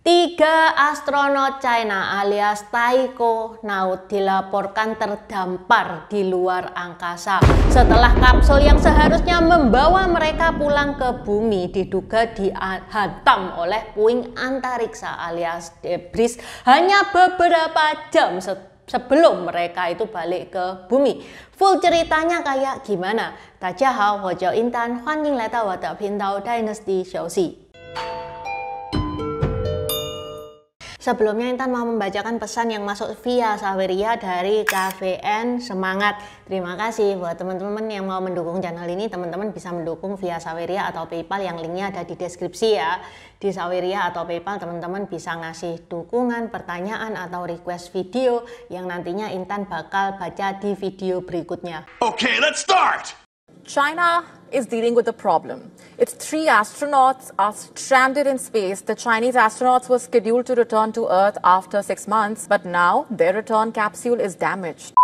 3 astronot China alias taikonaut dilaporkan terdampar di luar angkasa setelah kapsul yang seharusnya membawa mereka pulang ke bumi diduga dihantam oleh puing antariksa alias debris hanya beberapa jam sebelum mereka itu balik ke bumi. Full ceritanya kayak gimana? Dajahau, Hojo Intan, Hwanjing Lai Dao Wada Pintao Dynasty Xiaoxi. Sebelumnya Intan mau membacakan pesan yang masuk via Saweria dari KVN Semangat. Terima kasih buat teman-teman yang mau mendukung channel ini. Teman-teman bisa mendukung via Saweria atau PayPal yang linknya ada di deskripsi ya. Di Saweria atau PayPal teman-teman bisa ngasih dukungan, pertanyaan atau request video yang nantinya Intan bakal baca di video berikutnya. Okay, let's start! China is dealing with a problem. Its 3 astronauts are stranded in space. The Chinese astronauts were scheduled to return to Earth after 6 months, but now their return capsule is damaged.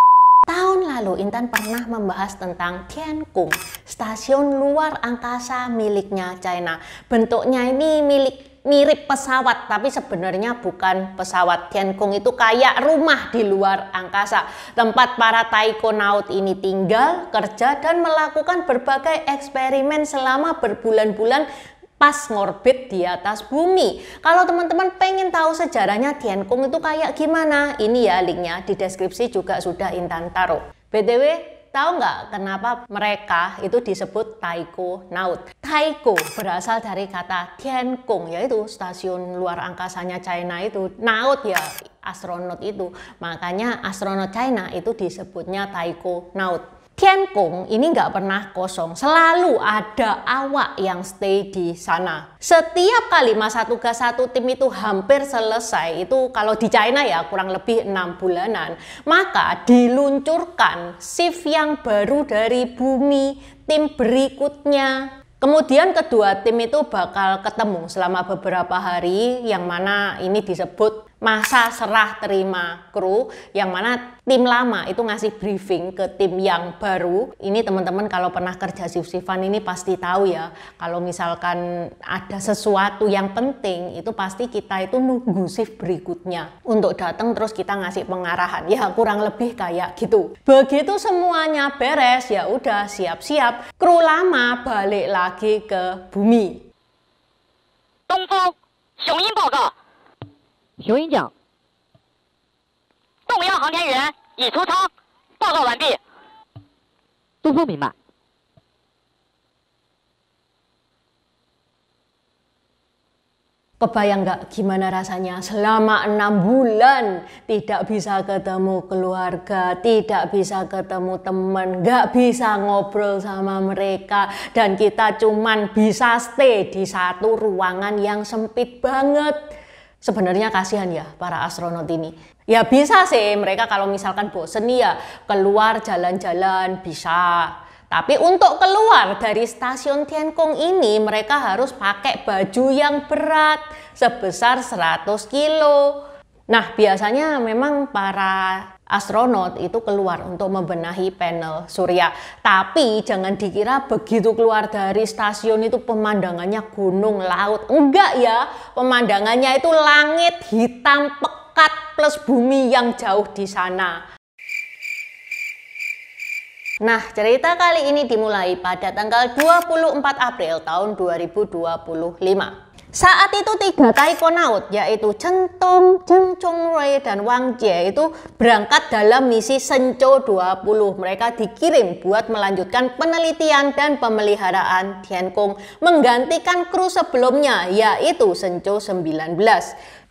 Tahun lalu Intan pernah membahas tentang Tiangong, stasiun luar angkasa miliknya China. Bentuknya ini mirip pesawat, tapi sebenarnya bukan pesawat. Tiangong itu kayak rumah di luar angkasa, tempat para taikonaut ini tinggal, kerja, dan melakukan berbagai eksperimen selama berbulan-bulan pas ngorbit di atas bumi. Kalau teman-teman pengen tahu sejarahnya Tiangong itu kayak gimana, ini ya linknya di deskripsi juga sudah Intan taruh. BTW, tahu nggak kenapa mereka itu disebut taikonaut? Taiko berasal dari kata Tiangong, yaitu stasiun luar angkasanya China itu. Naut ya astronot itu, makanya astronot China itu disebutnya taikonaut. Tiangong ini nggak pernah kosong, selalu ada awak yang stay di sana. Setiap kali masa tugas satu tim itu hampir selesai, itu kalau di China ya kurang lebih 6 bulanan, maka diluncurkan shift yang baru dari bumi, tim berikutnya. Kemudian kedua tim itu bakal ketemu selama beberapa hari, yang mana ini disebut masa serah terima kru, yang mana tim lama itu ngasih briefing ke tim yang baru. Ini teman-teman kalau pernah kerja shift-shiftan ini pasti tahu ya, kalau misalkan ada sesuatu yang penting itu pasti kita itu nunggu shift berikutnya untuk datang terus kita ngasih pengarahan. Ya kurang lebih kayak gitu. Begitu semuanya beres ya udah siap-siap, kru lama balik lagi ke bumi. 东方雄鹰报告，雄鹰讲，动幺航天员已出舱，报告完毕。东风明白。 Kebayang nggak gimana rasanya selama 6 bulan tidak bisa ketemu keluarga, tidak bisa ketemu teman, nggak bisa ngobrol sama mereka, dan kita cuman bisa stay di satu ruangan yang sempit banget. Sebenarnya kasihan ya para astronot ini. Ya bisa sih mereka kalau misalkan bosen nih ya keluar jalan-jalan bisa. Tapi untuk keluar dari stasiun Tiangong ini mereka harus pakai baju yang berat sebesar 100 kilo. Nah biasanya memang para astronot itu keluar untuk membenahi panel surya. Tapi jangan dikira begitu keluar dari stasiun itu pemandangannya gunung, laut. Enggak ya, pemandangannya itu langit hitam pekat plus bumi yang jauh di sana. Nah, cerita kali ini dimulai pada tanggal 24 April tahun 2025. Saat itu 3 taikonaut yaitu Chen Tong, Zheng Chongrui, dan Wang Jie itu berangkat dalam misi Shenzhou 20. Mereka dikirim buat melanjutkan penelitian dan pemeliharaan Tiangong menggantikan kru sebelumnya yaitu Shenzhou 19.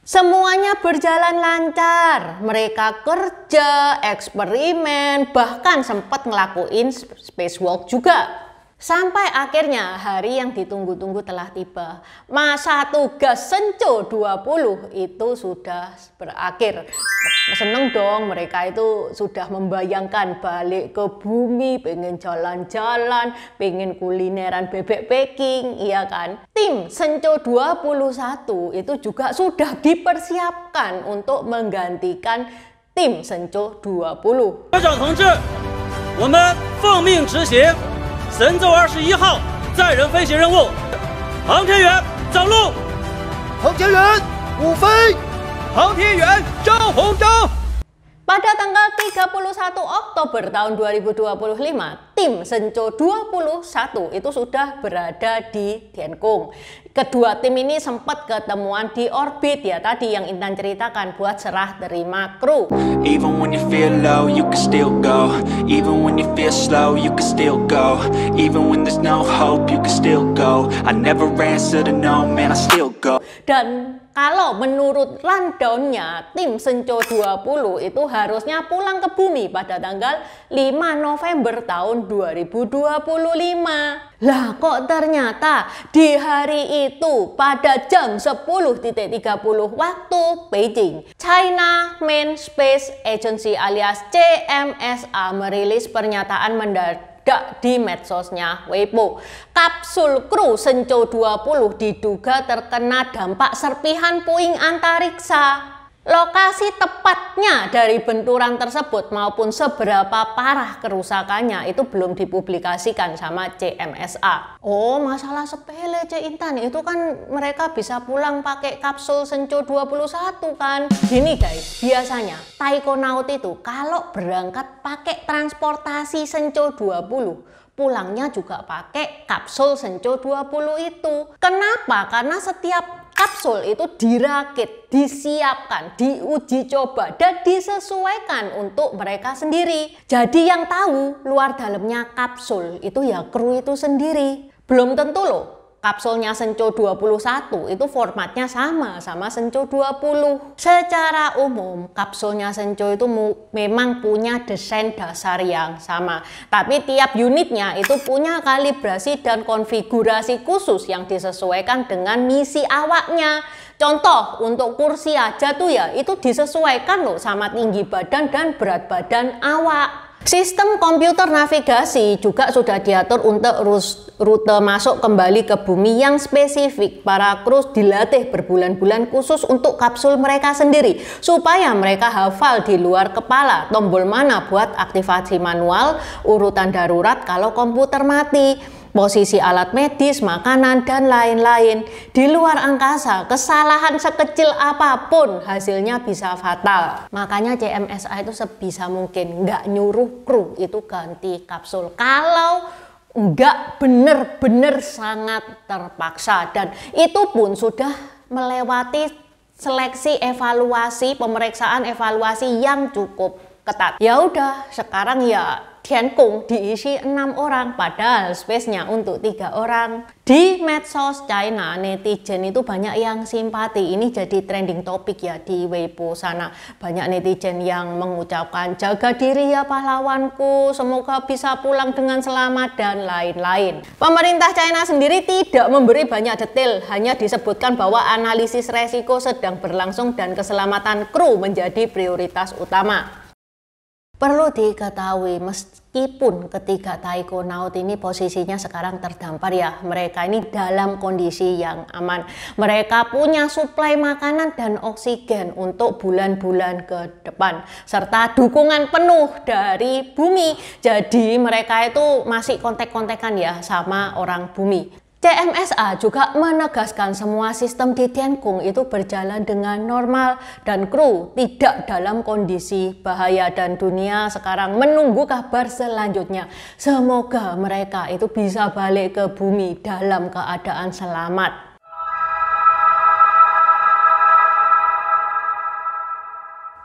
Semuanya berjalan lancar, mereka kerja, eksperimen, bahkan sempat ngelakuin spacewalk juga. Sampai akhirnya hari yang ditunggu-tunggu telah tiba. Masa tugas Shenzhou 20 itu sudah berakhir. Seneng dong, mereka itu sudah membayangkan balik ke bumi, pengen jalan-jalan, pengen kulineran bebek Peking, iya kan? Tim Shenzhou 21 itu juga sudah dipersiapkan untuk menggantikan tim Shenzhou 20. 科长同志，我们奉命执行神舟21号载人飞行任务，航天员走路，航天员5飞，航天员赵鸿章。 Pada tanggal 31 Oktober tahun 2025, tim Shenzhou 21 itu sudah berada di Tiankung. Kedua tim ini sempat ketemuan di orbit ya tadi yang Intan ceritakan buat serah terima kru. Even when you feel low, you can still go. Even when you feel slow, you can still go. Even when there's no hope, you can still go. I never answer to no, man, I still go. Dan kalau menurut rundown-nya, tim Shenzhou 20 itu harusnya pulang ke bumi pada tanggal 5 November tahun 2025. Lah kok ternyata di hari itu pada jam 10.30 waktu Beijing, China Main Space Agency alias CMSA merilis pernyataan mendadak di medsosnya Weibo. Kapsul kru Shenzhou 20 diduga terkena dampak serpihan puing antariksa. Lokasi tepatnya dari benturan tersebut maupun seberapa parah kerusakannya itu belum dipublikasikan sama CMSA. Oh, masalah sepele C Intan, itu kan mereka bisa pulang pakai kapsul Shenzhou 21 kan. Gini guys, biasanya taikonaut itu kalau berangkat pakai transportasi Shenzhou 20 pulangnya juga pakai kapsul Shenzhou 20 itu. Kenapa? Karena setiap kapsul itu dirakit, disiapkan, diuji coba, dan disesuaikan untuk mereka sendiri. Jadi yang tahu luar dalamnya kapsul itu ya kru itu sendiri. Belum tentu loh kapsulnya Shenzhou 21 itu formatnya sama Shenzhou 20. Secara umum kapsulnya Shenzhou itu memang punya desain dasar yang sama. Tapi tiap unitnya itu punya kalibrasi dan konfigurasi khusus yang disesuaikan dengan misi awaknya. Contoh untuk kursi aja tuh ya itu disesuaikan loh sama tinggi badan dan berat badan awak. Sistem komputer navigasi juga sudah diatur untuk rute masuk kembali ke bumi yang spesifik. Para kru dilatih berbulan-bulan khusus untuk kapsul mereka sendiri supaya mereka hafal di luar kepala tombol mana buat aktivasi manual, urutan darurat kalau komputer mati, posisi alat medis, makanan, dan lain-lain. Di luar angkasa, kesalahan sekecil apapun hasilnya bisa fatal. Makanya CMSA itu sebisa mungkin nggak nyuruh kru itu ganti kapsul. Kalau nggak bener-bener sangat terpaksa. Dan itu pun sudah melewati seleksi evaluasi, pemeriksaan evaluasi yang cukup ketat. Ya udah, sekarang ya Tiankung diisi 6 orang, padahal space-nya untuk 3 orang. Di medsos China, netizen itu banyak yang simpati. Ini jadi trending topik ya di Weibo sana. Banyak netizen yang mengucapkan, jaga diri ya pahlawanku, semoga bisa pulang dengan selamat, dan lain-lain. Pemerintah China sendiri tidak memberi banyak detail, hanya disebutkan bahwa analisis resiko sedang berlangsung dan keselamatan kru menjadi prioritas utama. Perlu diketahui, meskipun ketiga taikonaut ini posisinya sekarang terdampar ya, mereka ini dalam kondisi yang aman. Mereka punya suplai makanan dan oksigen untuk bulan-bulan ke depan, serta dukungan penuh dari bumi. Jadi mereka itu masih kontek-kontekan ya sama orang bumi. CMSA juga menegaskan semua sistem di Tiankung itu berjalan dengan normal dan kru tidak dalam kondisi bahaya, dan dunia sekarang menunggu kabar selanjutnya. Semoga mereka itu bisa balik ke bumi dalam keadaan selamat.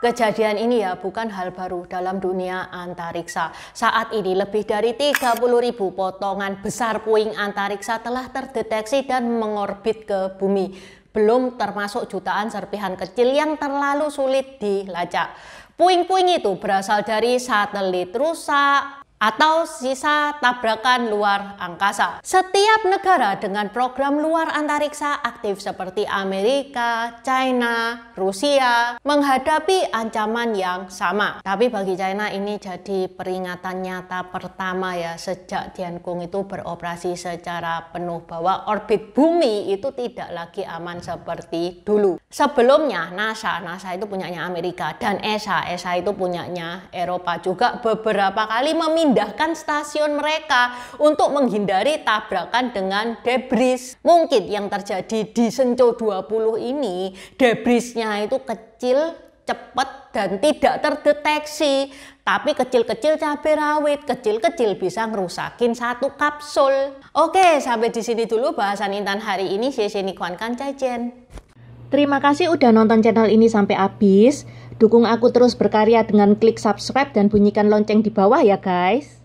Kejadian ini ya bukan hal baru dalam dunia antariksa. Saat ini lebih dari 30.000 potongan besar puing antariksa telah terdeteksi dan mengorbit ke bumi. Belum termasuk jutaan serpihan kecil yang terlalu sulit dilacak. Puing-puing itu berasal dari satelit rusak atau sisa tabrakan luar angkasa. Setiap negara dengan program luar antariksa aktif seperti Amerika, China, Rusia menghadapi ancaman yang sama. Tapi bagi China ini jadi peringatan nyata pertama ya sejak Tiankung itu beroperasi secara penuh bahwa orbit bumi itu tidak lagi aman seperti dulu. Sebelumnya NASA itu punyanya Amerika, dan ESA itu punyanya Eropa juga beberapa kali memindahkan memindahkan stasiun mereka untuk menghindari tabrakan dengan debris. Mungkin yang terjadi di Senco 20 ini, debrisnya itu kecil, cepat, dan tidak terdeteksi. Tapi kecil-kecil cabai rawit, kecil-kecil bisa ngerusakin satu kapsul. Oke, sampai di sini dulu bahasan Intan hari ini. Terima kasih udah nonton channel ini sampai habis. Dukung aku terus berkarya dengan klik subscribe dan bunyikan lonceng di bawah ya guys.